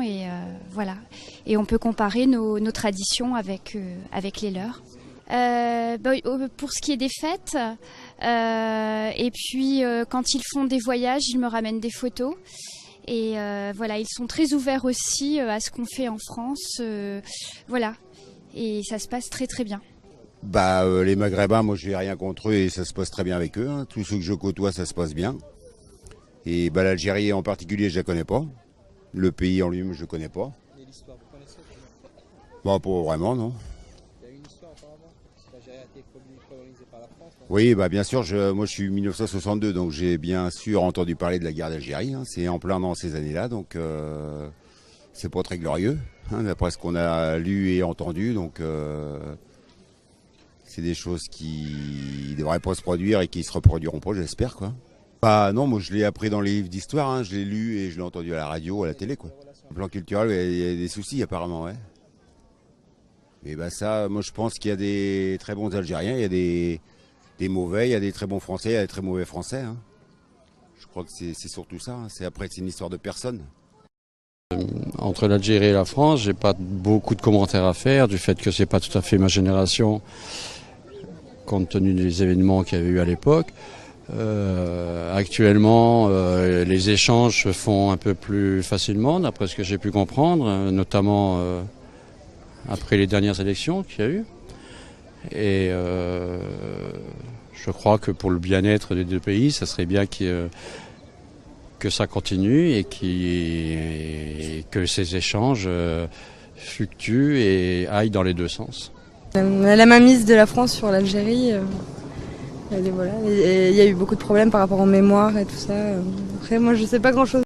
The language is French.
Et voilà. Et on peut comparer nos traditions avec les leurs. Pour ce qui est des fêtes, et puis quand ils font des voyages, ils me ramènent des photos. Et voilà, ils sont très ouverts aussi à ce qu'on fait en France. Voilà. Et ça se passe très très bien. Les Maghrébins, moi j'ai rien contre eux et ça se passe très bien avec eux. Hein. Tous ceux que je côtoie, ça se passe bien. Et l'Algérie en particulier, je la connais pas. Le pays en lui-même, je le connais pas. Et l'histoire, vous connaissez? Pas vraiment, non. Il y a une histoire apparemment. L'Algérie a été colonisée par la France. Non? Oui, bien sûr, moi je suis 1962, donc j'ai bien sûr entendu parler de la guerre d'Algérie. Hein. C'est en plein dans ces années-là, donc c'est pas très glorieux, hein, d'après ce qu'on a lu et entendu. Donc c'est des choses qui devraient pas se produire et qui se reproduiront pas, j'espère, quoi. Non, moi je l'ai appris dans les livres d'histoire, hein. Je l'ai lu et je l'ai entendu à la radio, à la télé, quoi. Au plan culturel, il y a des soucis apparemment, ouais. Et ça, moi je pense qu'il y a des très bons Algériens, il y a des mauvais, il y a des très bons Français, il y a des très mauvais Français. Hein. Je crois que c'est surtout ça. Hein. C'est une histoire de personne. Entre l'Algérie et la France, j'ai pas beaucoup de commentaires à faire du fait que c'est pas tout à fait ma génération, compte tenu des événements qu'il y avait eu à l'époque. Actuellement, les échanges se font un peu plus facilement, d'après ce que j'ai pu comprendre, notamment après les dernières élections qu'il y a eu. Et je crois que pour le bien-être des deux pays, ça serait bien que ça continue et que ces échanges fluctuent et aillent dans les deux sens. La mainmise de la France sur l'Algérie, voilà. Il y a eu beaucoup de problèmes par rapport aux mémoires et tout ça. Après, moi, je sais pas grand-chose.